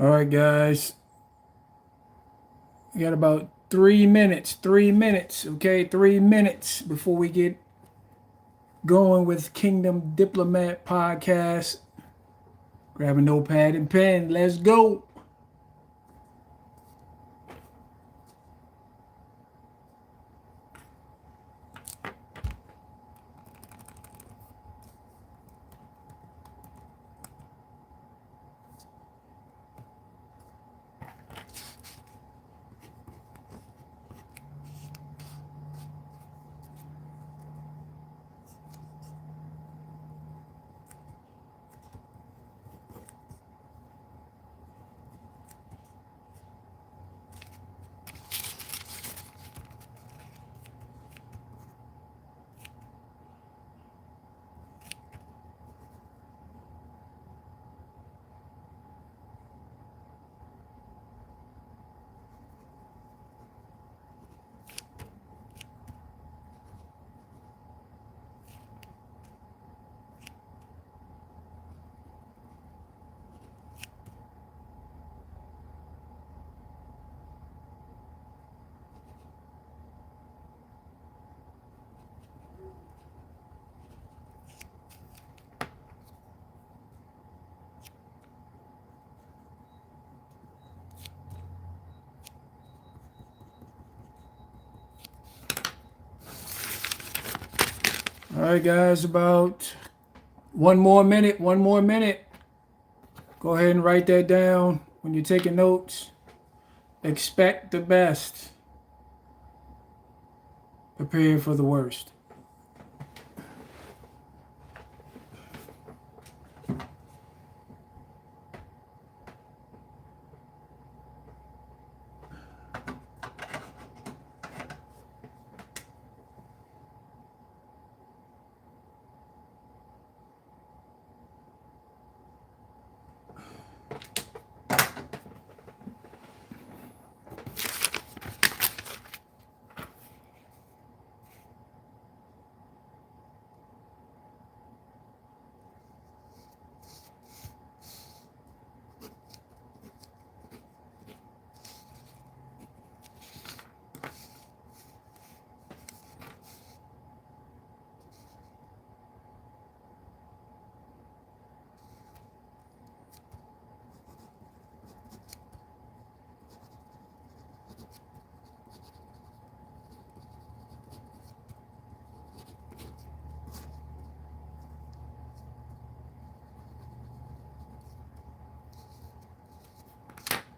All right, guys. We got about 3 minutes. 3 minutes. Okay, 3 minutes before we get going with Kingdom Diplomat podcast. Grab a notepad and pen. Let's go. All right, guys. About one more minute. One more minute. Go ahead and write that down when you're taking notes. Expect the best. Prepare for the worst.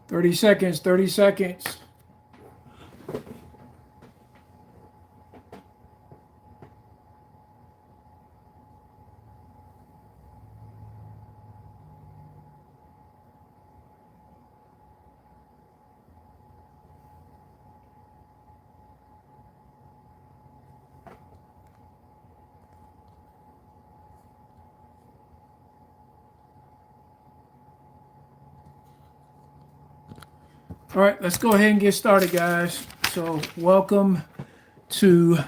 Thirty seconds. 30 seconds. All right, let's go ahead and get started, guys. So, welcome to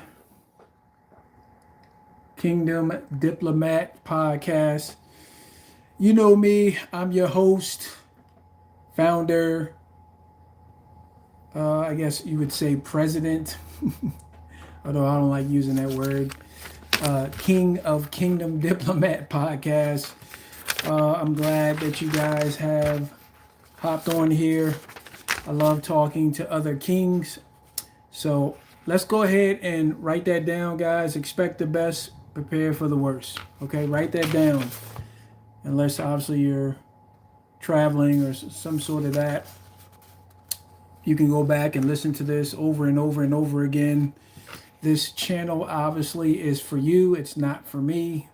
Kingdom Diplomat podcast. You know me, I'm your host, founder, I guess you would say president, although I don't like using that word, King of Kingdom Diplomat podcast. I'm glad that you guys have hopped on here. I love talking to other kings. So let's go ahead and write that down, guys. Expect the best, prepare for the worst. Okay, write that down. Unless obviously you're traveling or some sort of that. You can go back and listen to this over and over and over again. This channel obviously is for you. It's not for me.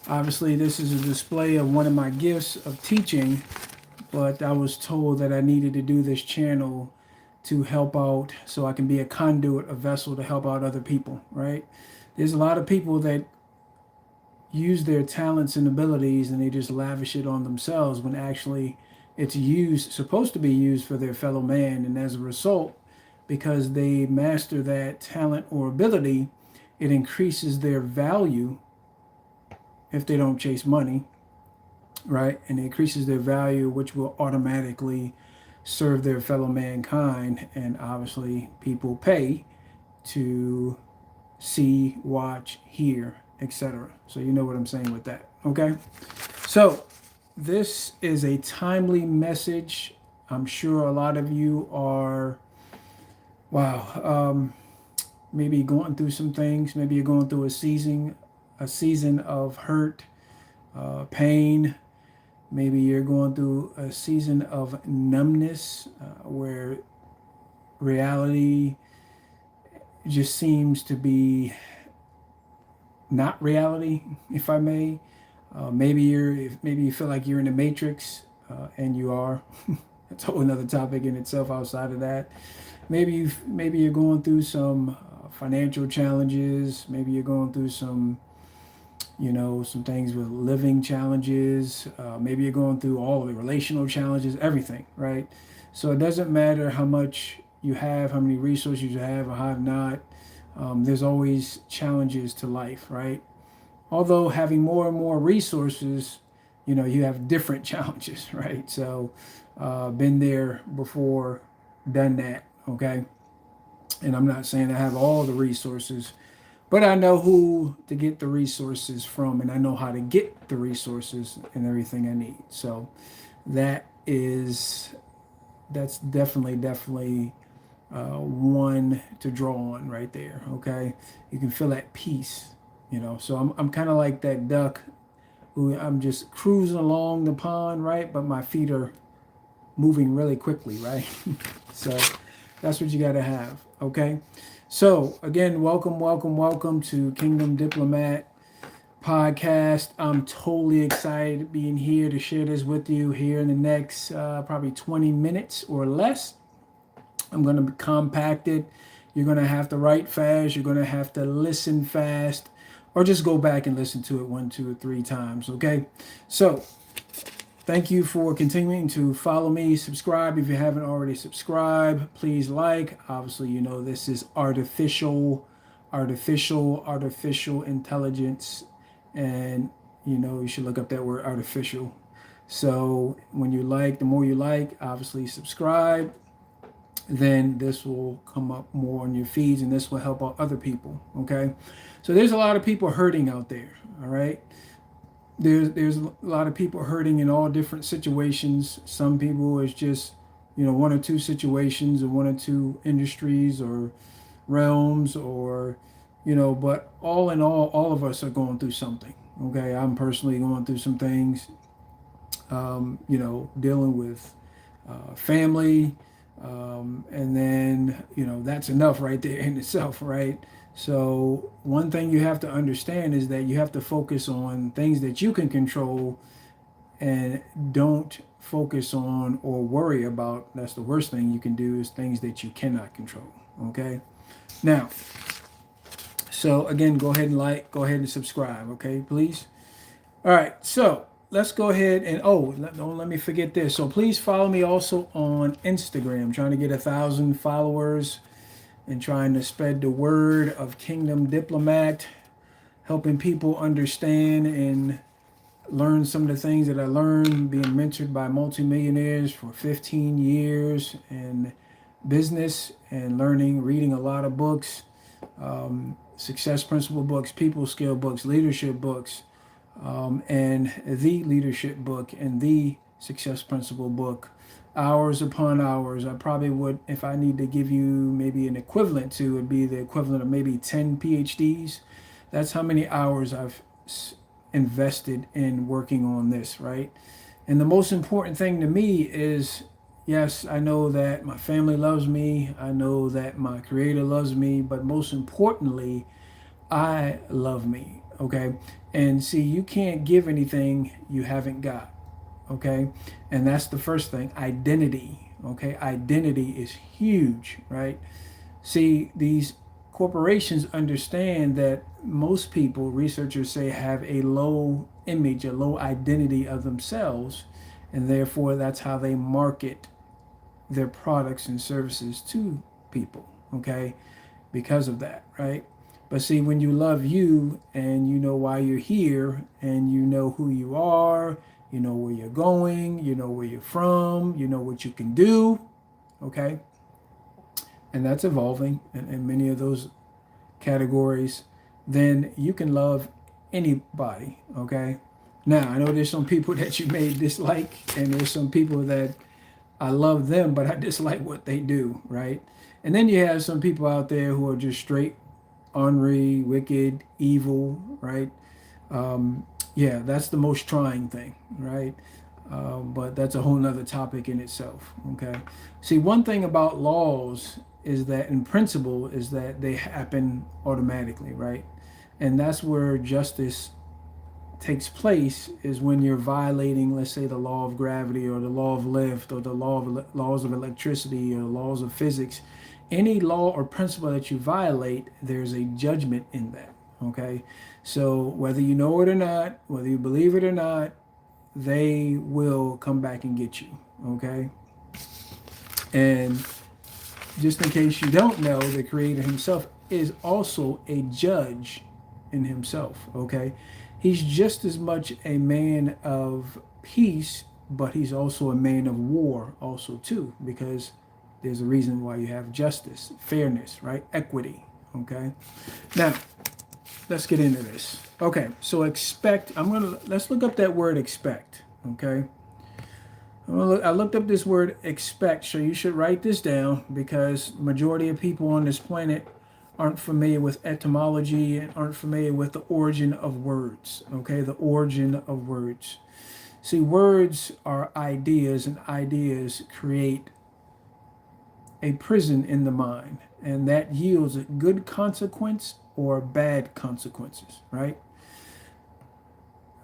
Obviously, this is a display of one of my gifts of teaching, but I was told that I needed to do this channel to help out so I can be a conduit, a vessel to help out other people, right? There's a lot of people that use their talents and abilities and they just lavish it on themselves when actually it's supposed to be used for their fellow man. And as a result, because they master that talent or ability, it increases their value if they don't chase money. right? And it increases their value, which will automatically serve their fellow mankind. And obviously, people pay to see, watch, hear, etc. So you know what I'm saying with that, okay? So this is a timely message. I'm sure a lot of you are, wow, maybe going through some things. Maybe you're going through a season of hurt, pain. Maybe you're going through a season of numbness, where reality just seems to be not reality, if I may. Maybe you feel like you're in the matrix, and you are. That's a whole another topic in itself. Outside of that, maybe you're going through some financial challenges. Maybe you're going through some things with living challenges. Maybe you're going through all of the relational challenges, everything, right? So it doesn't matter how much you have, how many resources you have or have not. There's always challenges to life, right? Although having more and more resources, you have different challenges, right? So, been there before, done that, okay? And I'm not saying I have all the resources, but I know who to get the resources from, and I know how to get the resources and everything I need. So, that is that's definitely one to draw on right there. Okay, you can feel that peace. So I'm kind of like that duck who I'm just cruising along the pond, right? But my feet are moving really quickly, right? So that's what you got to have. Okay. So again, welcome to Kingdom Diplomat podcast. I'm totally excited being here to share this with you here in the next probably 20 minutes or less. I'm going to compact it. You're going to have to write fast. You're going to have to listen fast, or just go back and listen to it 1, 2, or 3 times. Okay. So thank you for continuing to follow me. Subscribe if you haven't already subscribed. Please like. Obviously, this is artificial intelligence, and you should look up that word artificial. So when you like, the more you like, obviously subscribe, then this will come up more on your feeds, and this will help out other people. Okay, so there's a lot of people hurting out there. All right, there's a lot of people hurting in all different situations. Some people it's just 1 or 2 situations, or 1 or 2 industries or realms, or but all in all of us are going through something. Okay, I'm personally going through some things, dealing with family, and then that's enough right there in itself, right? So one thing you have to understand is that you have to focus on things that you can control, and don't focus on or worry about. That's the worst thing you can do, is things that you cannot control. Okay, now, so again, go ahead and subscribe, okay, please. All right, so let's go ahead and don't let me forget this. So please follow me also on Instagram. I'm trying to get 1,000 followers and trying to spread the word of Kingdom Diplomat, helping people understand and learn some of the things that I learned being mentored by multimillionaires for 15 years in business, and reading a lot of books, success principle books, people skill books, leadership books, and the leadership book and the success principle book, hours upon hours. I probably would, if I need to give you maybe an equivalent to, it'd be the equivalent of maybe 10 PhDs. That's how many hours I've invested in working on this, right? And the most important thing to me is, yes, I know that my family loves me. I know that my creator loves me, but most importantly, I love me. Okay. And see, you can't give anything you haven't got. Okay. And that's the first thing, identity. Okay. Identity is huge, right? See, these corporations understand that most people, researchers say, have a low image, a low identity of themselves. And therefore, that's how they market their products and services to people. Okay. Because of that, right? But see, when you love you, and you know why you're here, and you know who you are, You know where you're going, you know where you're from, you know what you can do, okay? And that's evolving in many of those categories. Then you can love anybody, okay? Now, I know there's some people that you may dislike, and there's some people that I love them, but I dislike what they do, right? And then you have some people out there who are just straight ornery, wicked, evil, right? Yeah, that's the most trying thing, right? But that's a whole nother topic in itself, okay? See, one thing about laws is that, in principle, is that they happen automatically, right? And that's where justice takes place is when you're violating, let's say, the law of gravity or the law of lift or the laws of electricity or laws of physics. Any law or principle that you violate, there's a judgment in that. Okay, so whether you know it or not, whether you believe it or not, they will come back and get you. Okay, and just in case you don't know, the Creator Himself is also a judge in Himself. Okay, He's just as much a man of peace, but He's also a man of war, also too, because there's a reason why you have justice, fairness, right? Equity. Okay, now let's get into this. Okay, so expect. Let's look up that word expect. Okay. I looked up this word expect, so you should write this down because majority of people on this planet aren't familiar with etymology and aren't familiar with the origin of words. Okay, the origin of words. See, words are ideas, and ideas create a prison in the mind, and that yields a good consequence or bad consequences, right?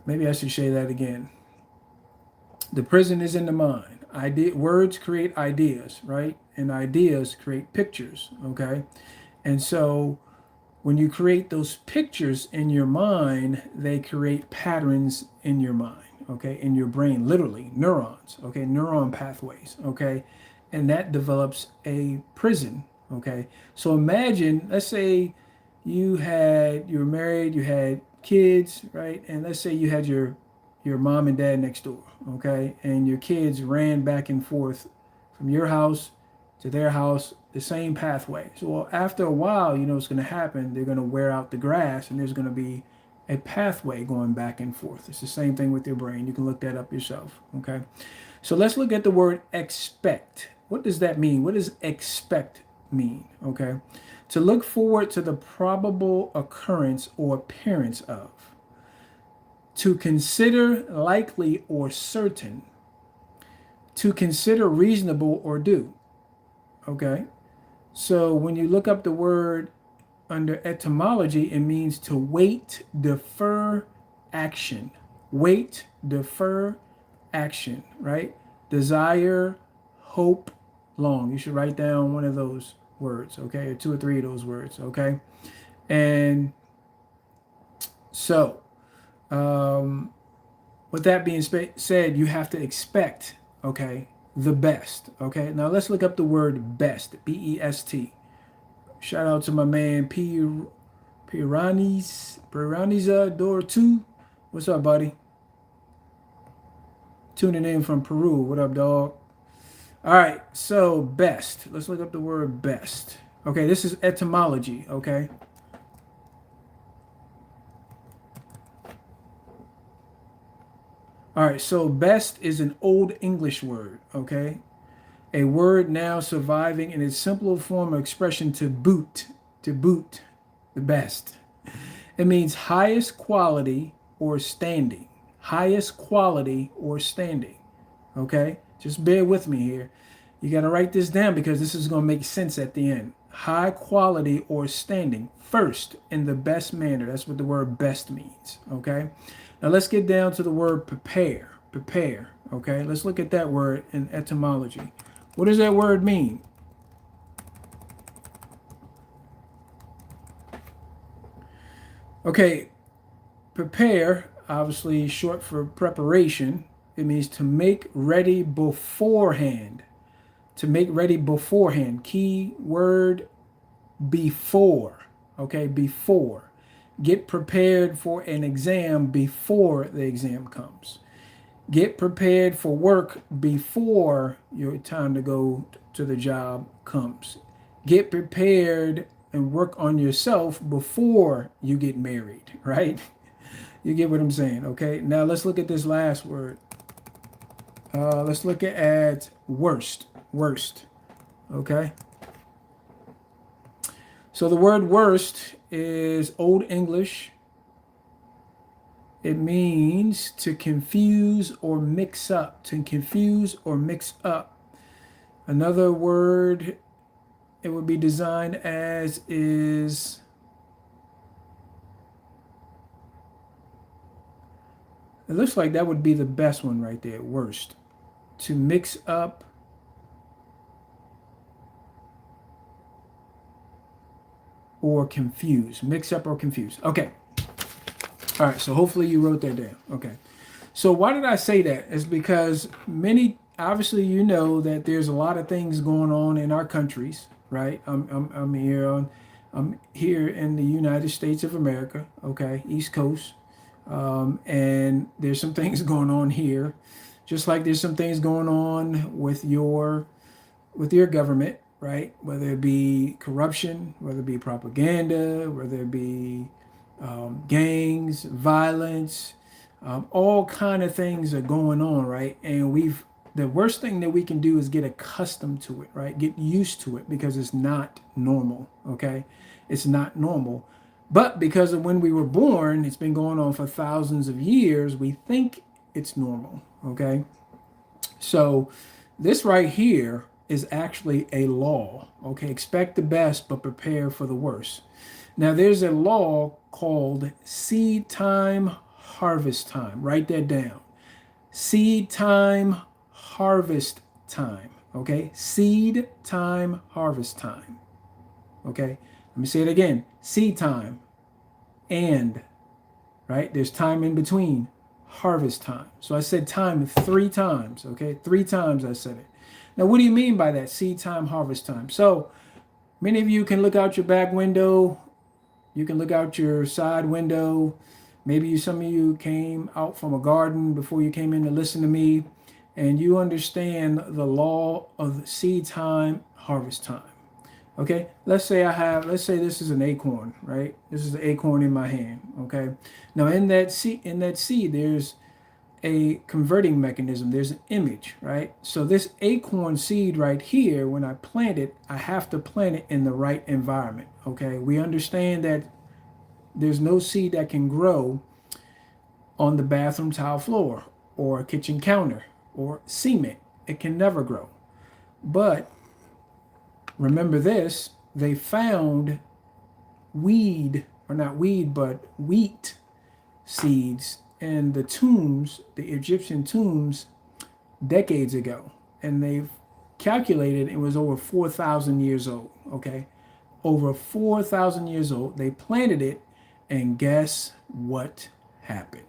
Maybe I should say that again. The prison is in the mind. Words create ideas, right? And ideas create pictures, okay? And so when you create those pictures in your mind, they create patterns in your mind, okay? In your brain, literally, neurons, okay? Neuron pathways, okay? And that develops a prison, okay? So imagine, let's say you were married, you had kids, right? And let's say you had your mom and dad next door, okay? And your kids ran back and forth from your house to their house, the same pathway. So after a while, you know what's going to happen. They're going to wear out the grass, and there's going to be a pathway going back and forth. It's the same thing with your brain. You can look that up yourself, okay? So let's look at the word expect. What does that mean? What does expect mean, okay? To look forward to the probable occurrence or appearance of. To consider likely or certain. To consider reasonable or due. Okay? So when you look up the word under etymology, it means to wait, defer, action. Wait, defer, action, right? Desire, hope, long. You should write down one of those words, okay? Or two or three of those words, okay? And so, with that being said, you have to expect, okay, the best, okay? Now let's look up the word best, B-E-S-T. Shout out to my man Pirani's Door 2. What's up, buddy? Tuning in from Peru. What up, dog? All right, so best. Let's look up the word best. Okay, this is etymology, okay? All right, so best is an old English word, okay? A word now surviving in its simpler form of expression to boot, the best. It means highest quality or standing. Highest quality or standing, okay? Just bear with me here. You got to write this down because this is going to make sense at the end. High quality or standing, first in the best manner. That's what the word best means, okay? Now let's get down to the word prepare. Prepare, okay? Let's look at that word in etymology. What does that word mean? Okay, prepare, obviously short for preparation. It means to make ready beforehand. To make ready beforehand. Key word, before. Okay, before. Get prepared for an exam before the exam comes. Get prepared for work before your time to go to the job comes. Get prepared and work on yourself before you get married, right? You get what I'm saying, okay? Now let's look at this last word. Let's look at worst. Worst, okay? So the word worst is Old English. It means to confuse or mix up, to confuse or mix up. Another word it would be designed as is it looks like that would be the best one right there, worst. To mix up or confuse. Mix up or confuse. Okay. All right, so hopefully you wrote that down. Okay. So why did I say that? It's because obviously you know that there's a lot of things going on in our countries, right? I'm here in the United States of America, okay, East Coast, and there's some things going on here, just like there's some things going on with your government, right? Whether it be corruption, whether it be propaganda, whether it be gangs, violence, all kind of things are going on, right? And the worst thing that we can do is get accustomed to it, right? Get used to it because it's not normal, okay? It's not normal. But because of when we were born, it's been going on for thousands of years, we think it's normal, okay? So this right here is actually a law, okay? Expect the best, but prepare for the worst. Now, there's a law called seed time, harvest time. Write that down. Seed time, harvest time. Okay? Seed time, harvest time. Okay? Let me say it again. Seed time and, right? There's time in between. Harvest time. So I said time 3 times. Okay? 3 times I said it. Now, what do you mean by that? Seed time, harvest time. So many of you can look out your back window. You can look out your side window. Maybe some of you came out from a garden before you came in to listen to me, and you understand the law of seed time, harvest time. Okay, let's say this is an acorn, right? This is the acorn in my hand. Okay, now in that seed, there's a converting mechanism. There's an image, right? So this acorn seed right here, when I plant it, I have to plant it in the right environment. Okay, we understand that there's no seed that can grow on the bathroom tile floor or a kitchen counter or cement. It can never grow. But remember this, they found wheat seeds in the tombs, the Egyptian tombs, decades ago. And they've calculated it was over 4,000 years old, okay? Over 4,000 years old. They planted it, and guess what happened?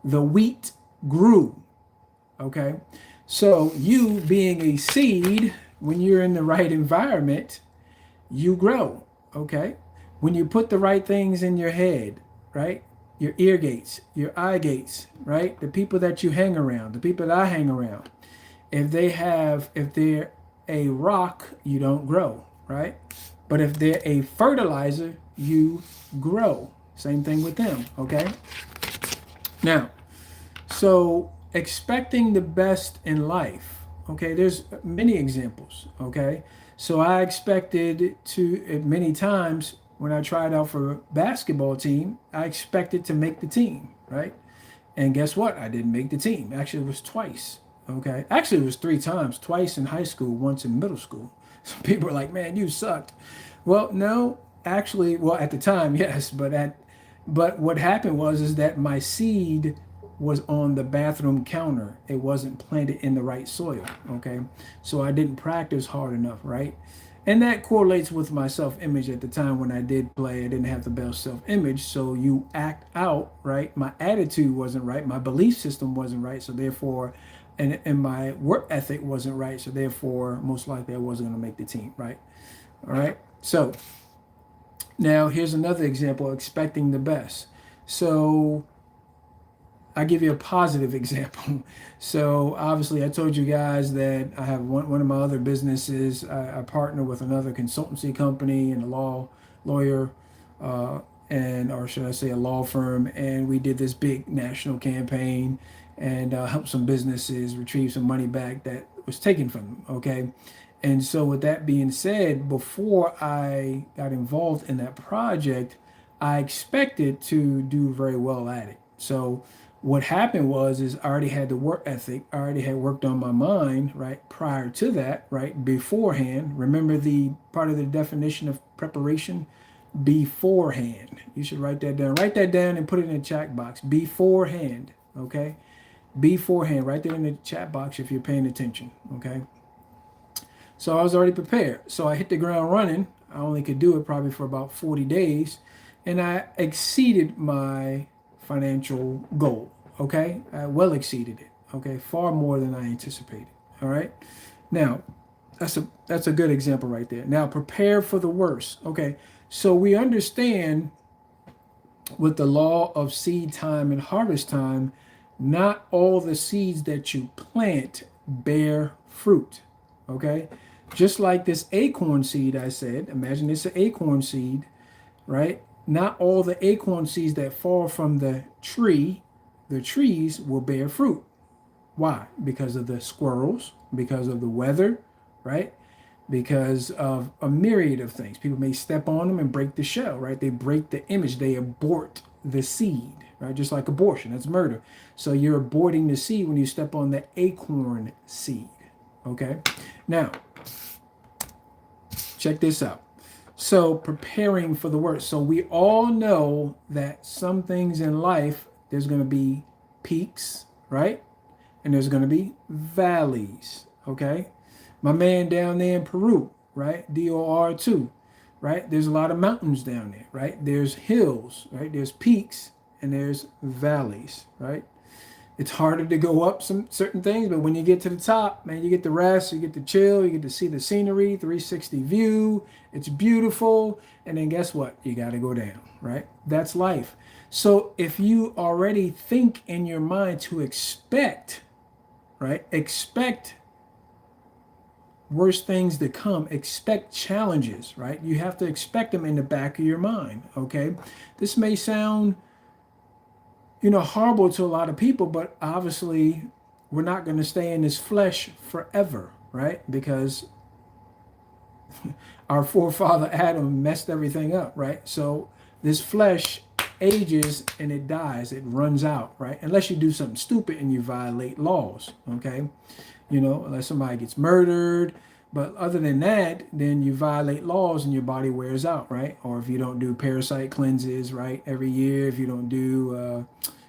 The wheat grew, okay? So you being a seed, when you're in the right environment, you grow, okay? When you put the right things in your head, right? Your ear gates, your eye gates, right? The people that you hang around, the people that I hang around, if they're a rock, you don't grow, right? But if they're a fertilizer, you grow. Same thing with them, okay? Now, so expecting the best in life, okay? There's many examples, okay? So I expected to, many times when I tried out for a basketball team, I expected to make the team, right? And guess what? I didn't make the team. Actually, it was twice, okay? Actually, it was 3 times, twice in high school, once in middle school. Some people were like, man, you sucked. Well, no, actually, well, at the time, yes, but what happened is that my seed was on the bathroom counter. It wasn't planted in the right soil, okay? So I didn't practice hard enough, right? And that correlates with my self-image at the time when I did play. I didn't have the best self-image, so you act out, right? My attitude wasn't right. My belief system wasn't right, so therefore, and my work ethic wasn't right, so therefore, most likely I wasn't going to make the team, right? All right, so now here's another example, expecting the best. So I give you a positive example. So obviously, I told you guys that I have one of my other businesses. I partner with another consultancy company and a lawyer, uh, and or should I say a law firm, and we did this big national campaign and helped some businesses retrieve some money back that was taken from them. Okay. And so, with that being said, before I got involved in that project, I expected to do very well at it. So, what happened was, is I already had the work ethic. I already had worked on my mind, right? Prior to that, right? Beforehand. Remember the part of the definition of preparation? Beforehand. You should write that down. Write that down and put it in the chat box. Beforehand. Okay. Beforehand. Write that in the chat box if you're paying attention. Okay. So I was already prepared. So I hit the ground running. I only could do it probably for about 40 days. And I exceeded my financial goal. Okay. I well exceeded it. Okay. Far more than I anticipated. All right. Now, that's a good example right there. Now, prepare for the worst. Okay. So we understand with the law of seed time and harvest time, not all the seeds that you plant bear fruit. Okay. Just like this acorn seed, I said, imagine it's an acorn seed, right? Not all the acorn seeds that fall from the trees will bear fruit. Why? Because of the squirrels, because of the weather, right? Because of a myriad of things. People may step on them and break the shell, right? They break the image, they abort the seed, right? Just like abortion, that's murder. So you're aborting the seed when you step on the acorn seed, okay? Now, check this out. So preparing for the worst. So we all know that some things in life, there's going to be peaks, right? And there's going to be valleys, okay? My man down there in Peru, right? DOR2, right? There's a lot of mountains down there, right? There's hills, right? There's peaks and there's valleys, right? It's harder to go up some certain things, but when you get to the top, man, you get to rest, you get to chill, you get to see the scenery, 360 view. It's beautiful. And then guess what? You got to go down, right? That's life. So if you already think in your mind to expect, right? Expect worse things to come, expect challenges, right? You have to expect them in the back of your mind, okay? This may sound horrible to a lot of people, but obviously we're not going to stay in this flesh forever, right? Because our forefather Adam messed everything up, right? So this flesh ages and it dies, it runs out, right? Unless you do something stupid and you violate laws, okay? Unless somebody gets murdered. But other than that, then you violate laws and your body wears out, right? Or if you don't do parasite cleanses, right, every year, if you don't do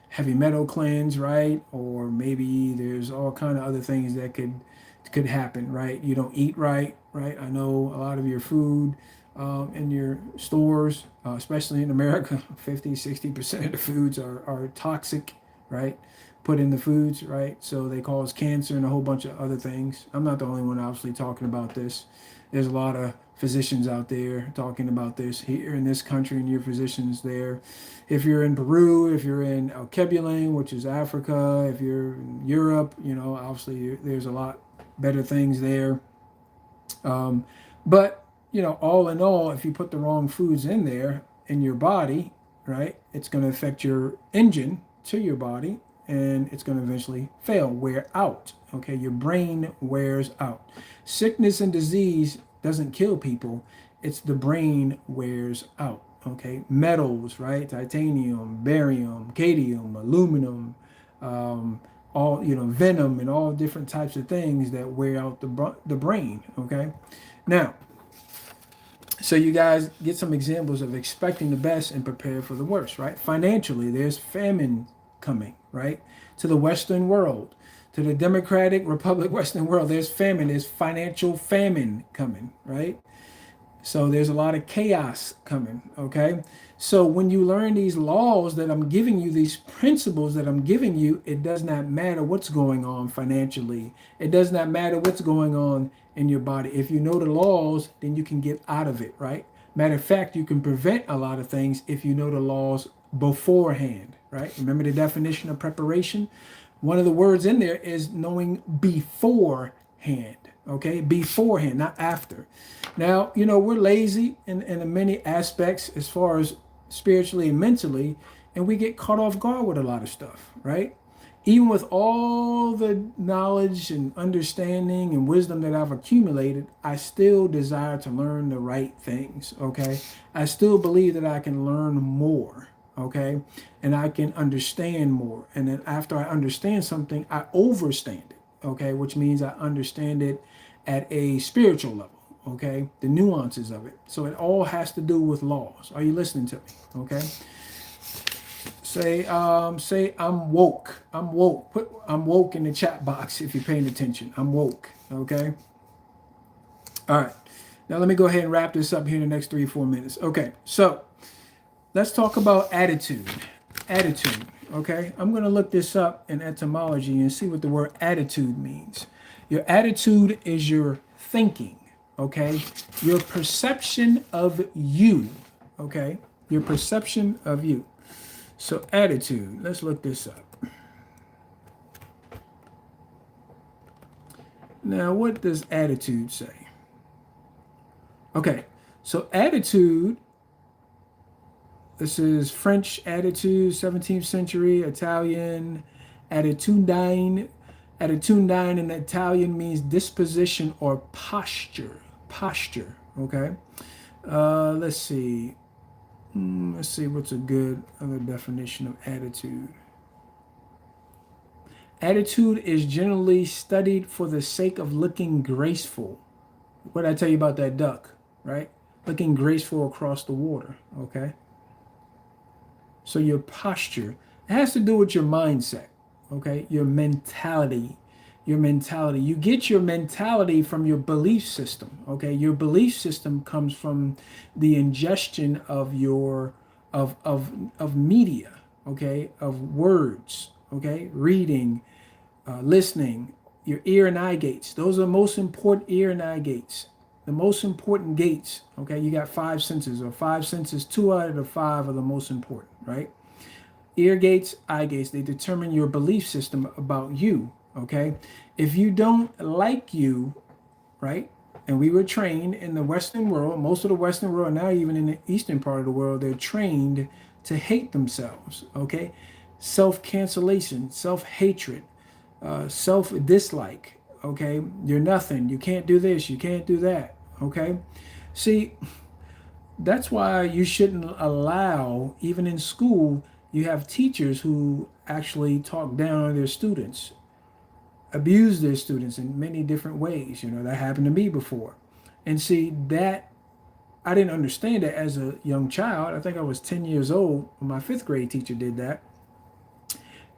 heavy metal cleanse, right? Or maybe there's all kind of other things that could happen, right? You don't eat right, right? I know a lot of your food in your stores, especially in America, 50-60% of the foods are toxic, right? Put in the foods, right? So they cause cancer and a whole bunch of other things. I'm not the only one obviously talking about this. There's a lot of physicians out there talking about this here in this country, and your physicians there. If you're in Peru, if you're in Alkebulan, which is Africa, if you're in Europe, obviously there's a lot better things there. But all in all, if you put the wrong foods in there in your body, right, it's going to affect your engine to your body, and it's going to eventually fail, wear out. Okay, your brain wears out. Sickness and disease doesn't kill people. It's the brain wears out. Okay, metals, right? Titanium, barium, cadmium, aluminum, all venom, and all different types of things that wear out the brain. Okay, now, so you guys get some examples of expecting the best and prepare for the worst, right? Financially, there's famine coming, right? To the Western world, to the Democratic Republic Western world, there's famine, there's financial famine coming, right? So there's a lot of chaos coming, okay? So when you learn these laws that I'm giving you, these principles that I'm giving you, it does not matter what's going on financially. It does not matter what's going on in your body. If you know the laws, then you can get out of it, right? Matter of fact, you can prevent a lot of things if you know the laws beforehand, right? Remember the definition of preparation? One of the words in there is knowing beforehand, okay? Beforehand, not after. Now, we're lazy in many aspects as far as spiritually and mentally, and we get caught off guard with a lot of stuff, right? Even with all the knowledge and understanding and wisdom that I've accumulated, I still desire to learn the right things, okay? I still believe that I can learn more, okay? And I can understand more. And then after I understand something, I overstand it, okay? Which means I understand it at a spiritual level, okay? The nuances of it. So it all has to do with laws. Are you listening to me, okay? Say I'm woke. I'm woke. Put I'm woke in the chat box if you're paying attention. I'm woke. Okay. All right. Now let me go ahead and wrap this up here in the next 3 or 4 minutes. Okay. So let's talk about attitude. Attitude. Okay. I'm going to look this up in etymology and see what the word attitude means. Your attitude is your thinking. Okay. Your perception of you. Okay. Your perception of you. So attitude, let's look this up. Now, what does attitude say? Okay, so attitude, this is French attitude, 17th century, Italian, attitudine. Attitudine in Italian means disposition or posture. Posture, okay? Let's see. Let's see what's a good other definition of attitude. Attitude is generally studied for the sake of looking graceful. What did I tell you about that duck, right? Looking graceful across the water, okay? So your posture, it has to do with your mindset, okay? Your mentality. You get your mentality from your belief system, okay? Your belief system comes from the ingestion of your of media, okay? Of words, okay? Reading, listening, your ear and eye gates. Those are the most important ear and eye gates. The most important gates, okay? You got 5 senses, or 5 senses, 2 out of the 5 are the most important, right? Ear gates, eye gates, they determine your belief system about you, okay? If you don't like you, right? And we were trained in the Western world, most of the Western world, now even in the Eastern part of the world, they're trained to hate themselves, okay? Self-cancellation, self-hatred, self-dislike, okay? You're nothing. You can't do this. You can't do that, okay? See, that's why you shouldn't allow, even in school, you have teachers who actually talk down on their students, abuse their students in many different ways. That happened to me before. And see, that I didn't understand it as a young child. I think I was 10 years old when my 5th grade teacher did that.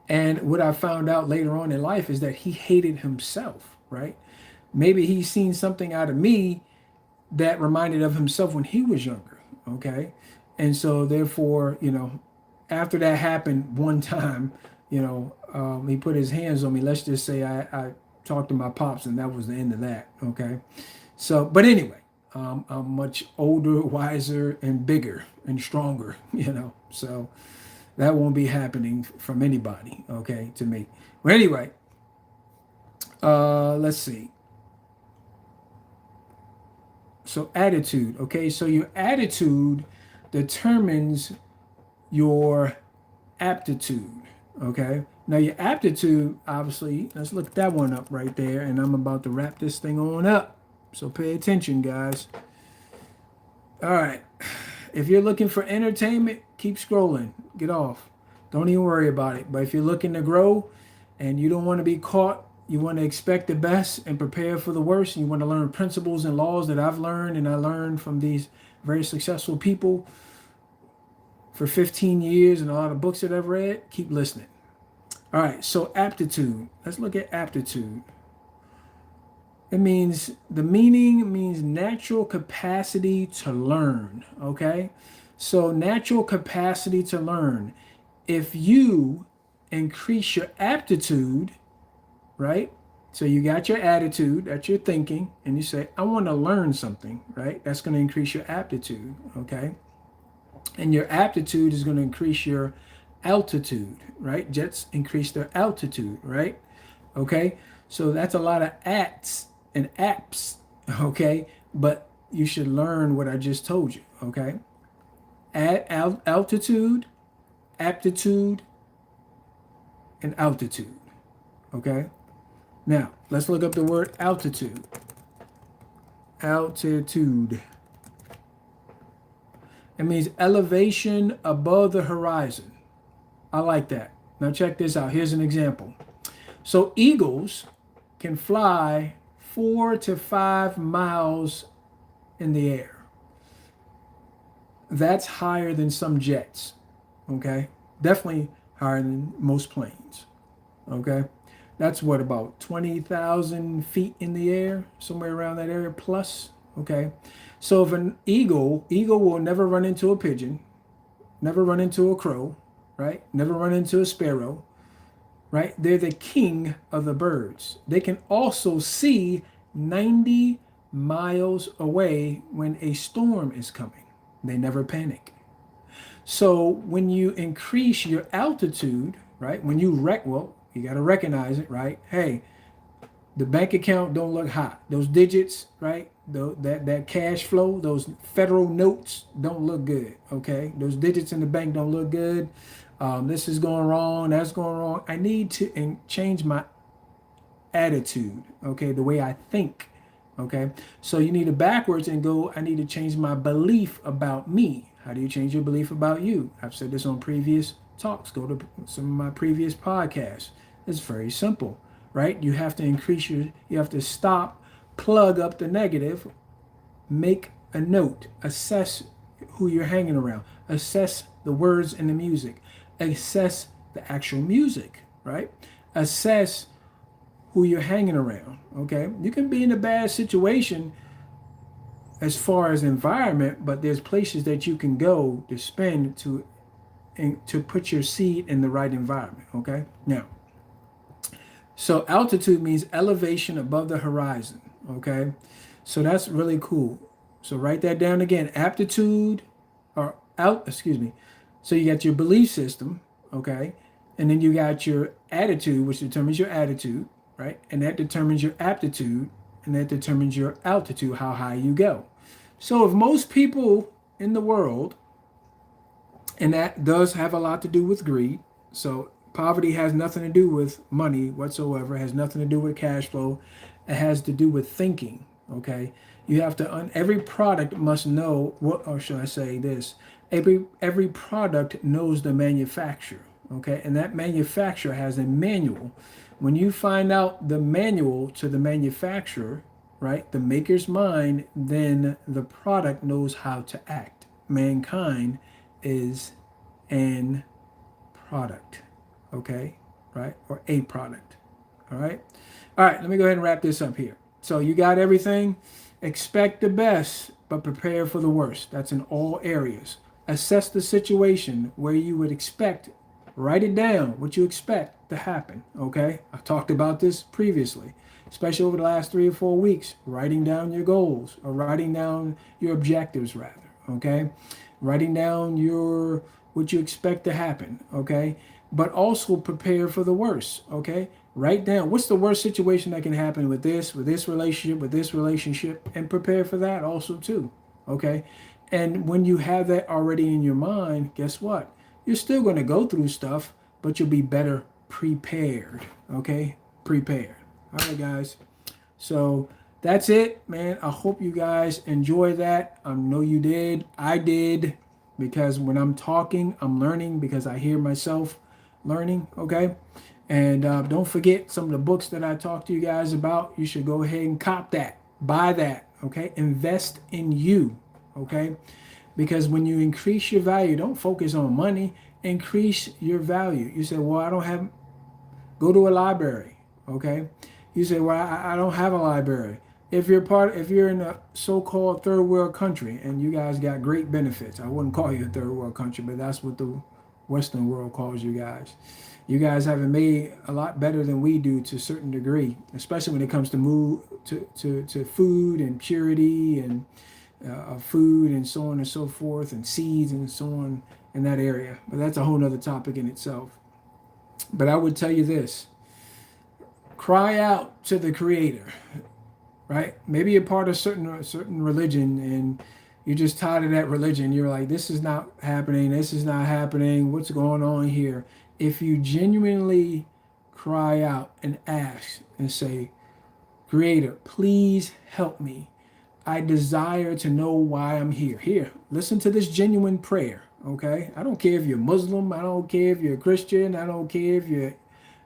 And what I found out later on in life is that he hated himself, right? Maybe he's seen something out of me that reminded of himself when he was younger, okay? And so therefore, after that happened one time, he put his hands on me. Let's just say I talked to my pops and that was the end of that, okay? So, but anyway, I'm much older, wiser, and bigger and stronger, so that won't be happening from anybody, okay, to me. But anyway, let's see. So attitude, okay? So your attitude determines your aptitude, okay? Now your aptitude, obviously, let's look that one up right there, and I'm about to wrap this thing on up. So pay attention, guys. All right. If you're looking for entertainment, keep scrolling. Get off. Don't even worry about it. But if you're looking to grow and you don't want to be caught, you want to expect the best and prepare for the worst, and you want to learn principles and laws that I've learned and I learned from these very successful people for 15 years and a lot of books that I've read, keep listening. All right, so aptitude. Let's look at aptitude. The meaning means natural capacity to learn, okay? So natural capacity to learn. If you increase your aptitude, right? So you got your attitude, that's your thinking, and you say, I want to learn something, right? That's going to increase your aptitude, okay? And your aptitude is going to increase your altitude, right? Jets increase their altitude, right? Okay, so that's a lot of ats and apps, okay? But you should learn what I just told you, okay? Altitude, aptitude, and altitude, okay? Now, let's look up the word altitude. Altitude. It means elevation above the horizon. I like that. Now check this out. Here's an example. So eagles can fly 4 to 5 miles in the air. That's higher than some jets, okay? Definitely higher than most planes, okay? That's what, about 20,000 feet in the air, somewhere around that area plus, okay? So if an eagle will never run into a pigeon, never run into a crow, right? Never run into a sparrow, right? They're the king of the birds. They can also see 90 miles away when a storm is coming. They never panic. So when you increase your altitude, right? When you you got to recognize it, right? Hey, the bank account don't look hot. Those digits, right? That cash flow, those federal notes don't look good. Okay, those digits in the bank don't look good. This is going wrong. That's going wrong. I need to change my attitude. Okay, the way I think. Okay, so you need to backwards and go. I need to change my belief about me. How do you change your belief about you? I've said this on previous talks. Go to some of my previous podcasts. It's very simple, right? You have to you have to stop, plug up the negative, make a note, assess who you're hanging around, assess the words and the music, assess the actual music, right? Assess who you're hanging around, okay? You can be in a bad situation as far as environment, but there's places that you can go to spend to put your seed in the right environment, okay? Now, so altitude means elevation above the horizon, okay? So that's really cool. So write that down again. Aptitude or excuse me. So you got your belief system, okay? And then you got your attitude, which determines your attitude, right? And that determines your aptitude, and that determines your altitude, how high you go. So if most people in the world, and that does have a lot to do with greed. So poverty has nothing to do with money whatsoever. It has nothing to do with cash flow. It has to do with thinking, okay? You have to, every product must know what, or should I say this, every product knows the manufacturer, okay? And that manufacturer has a manual. When you find out the manual to the manufacturer, right, the maker's mind, then the product knows how to act. Mankind is an product, okay, right, or a product, all right. Let me go ahead and wrap this up here. So you got everything. Expect the best, but prepare for the worst. That's in all areas. Assess the situation where you would expect. Write it down, what you expect to happen, okay? I've talked about this previously, especially over the last 3 or 4 weeks. Writing down your goals, or writing down your objectives, rather, okay? Writing down what you expect to happen, okay? But also prepare for the worst, okay? Write down what's the worst situation that can happen with this relationship, and prepare for that also too, okay? And when you have that already in your mind, guess what? You're still going to go through stuff, but you'll be better prepared, okay? Prepared. All right, guys. So that's it, man. I hope you guys enjoy that. I know you did. I did, because when I'm talking, I'm learning, because I hear myself learning, okay? And don't forget some of the books that I talked to you guys about. You should go ahead and cop that. Buy that, okay? Invest in you, okay? Because when you increase your value, don't focus on money, increase your value. You say, well, I don't have, go to a library, okay? You say, well, I don't have a library. If you're in a so-called third world country and you guys got great benefits, I wouldn't call you a third world country, but that's what the Western world calls you guys. You guys have it made a lot better than we do to a certain degree, especially when it comes to food and purity and food and so on and so forth, and seeds and so on. in that area. But that's a whole nother topic in itself. But I would tell you this: cry out to the Creator, right? Maybe you're part of certain religion and you're just tired of that religion. You're like, this is not happening. This is not happening. What's going on here? If you genuinely cry out and ask and say, Creator, please help me. I desire to know why I'm here. Here, listen to this genuine prayer, okay? I don't care if you're Muslim. I don't care if you're a Christian. I don't care if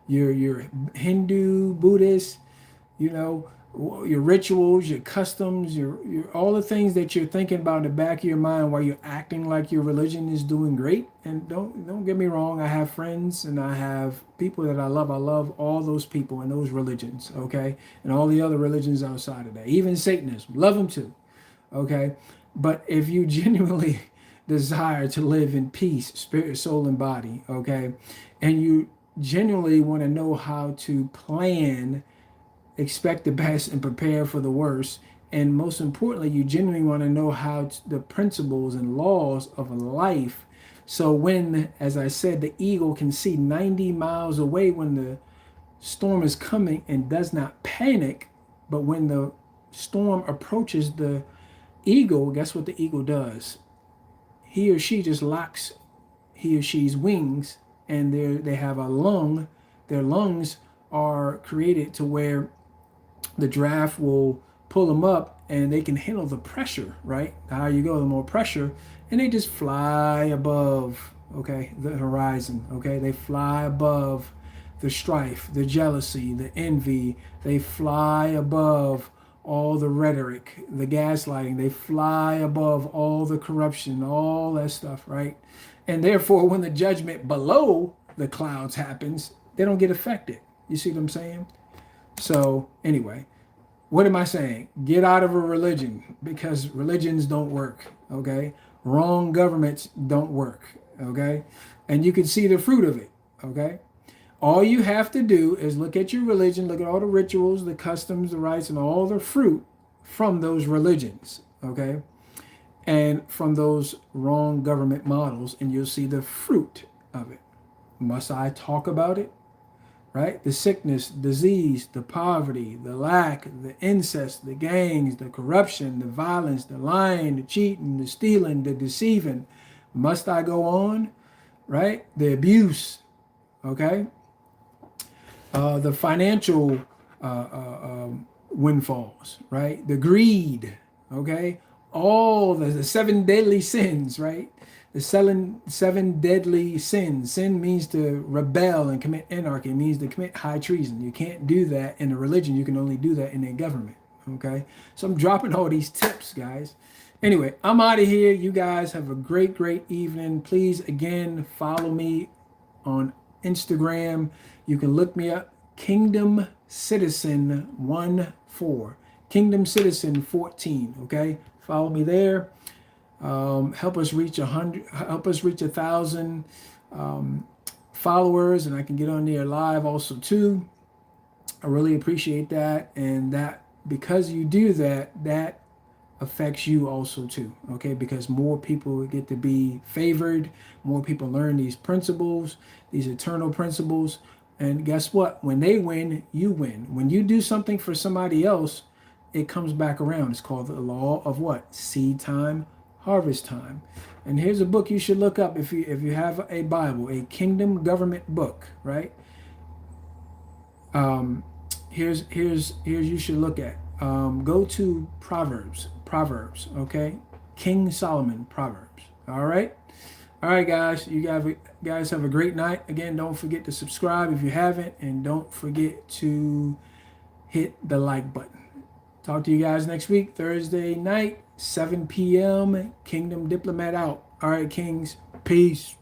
you're Hindu, Buddhist, you know, your rituals, your customs, your all the things that you're thinking about in the back of your mind while you're acting like your religion is doing great. And don't get me wrong, I have friends and I have people that I love. I love all those people and those religions, okay? And all the other religions outside of that. Even Satanism, love them too, okay? But if you genuinely desire to live in peace, spirit, soul, and body, okay? And you genuinely want to know how to plan, expect the best and prepare for the worst, and most importantly, you genuinely want to know how the principles and laws of life, so when, as I said, the eagle can see 90 miles away when the storm is coming and does not panic, but when the storm approaches the eagle, guess what the eagle does? He or she just locks he or she's wings, and they have a lung. Their lungs are created to where the draft will pull them up and they can handle the pressure, right? The higher you go, the more pressure, and they just fly above, okay, the horizon, okay? They fly above the strife, the jealousy, the envy. They fly above all the rhetoric, the gaslighting. They fly above all the corruption, all that stuff, right? And therefore, when the judgment below the clouds happens, they don't get affected. You see what I'm saying? So anyway, what am I saying? Get out of a religion, because religions don't work, okay? Wrong governments don't work, okay? And you can see the fruit of it, okay? All you have to do is look at your religion, look at all the rituals, the customs, the rites, and all the fruit from those religions, okay? And from those wrong government models, and you'll see the fruit of it. Must I talk about it? Right? The sickness, disease, the poverty, the lack, the incest, the gangs, the corruption, the violence, the lying, the cheating, the stealing, the deceiving. Must I go on? Right? The abuse, okay? The financial windfalls, right? The greed, okay? All the seven deadly sins, right? The seven deadly sins. Sin means to rebel and commit anarchy. It means to commit high treason. You can't do that in a religion. You can only do that in a government, okay? So I'm dropping all these tips, guys. Anyway, I'm out of here. You guys have a great, great evening. Please, again, follow me on Instagram. You can look me up, Kingdom Citizen 14, Kingdom Citizen 14, okay? Follow me there. Help us reach 100. Help us reach 1,000 followers, and I can get on there live also too. I really appreciate that, and that because you do that, that affects you also too. Okay, because more people get to be favored, more people learn these principles, these eternal principles, and guess what? When they win, you win. When you do something for somebody else, it comes back around. It's called the law of what? Seed time, harvest time. And here's a book you should look up if you have a Bible, a kingdom government book, right? Here's you should look at. Go to Proverbs, okay? King Solomon, Proverbs. All right, guys. You guys have a great night. Again, don't forget to subscribe if you haven't, and don't forget to hit the like button. Talk to you guys next week, Thursday night, 7 p.m. Kingdom Diplomat out. All right, Kings. Peace.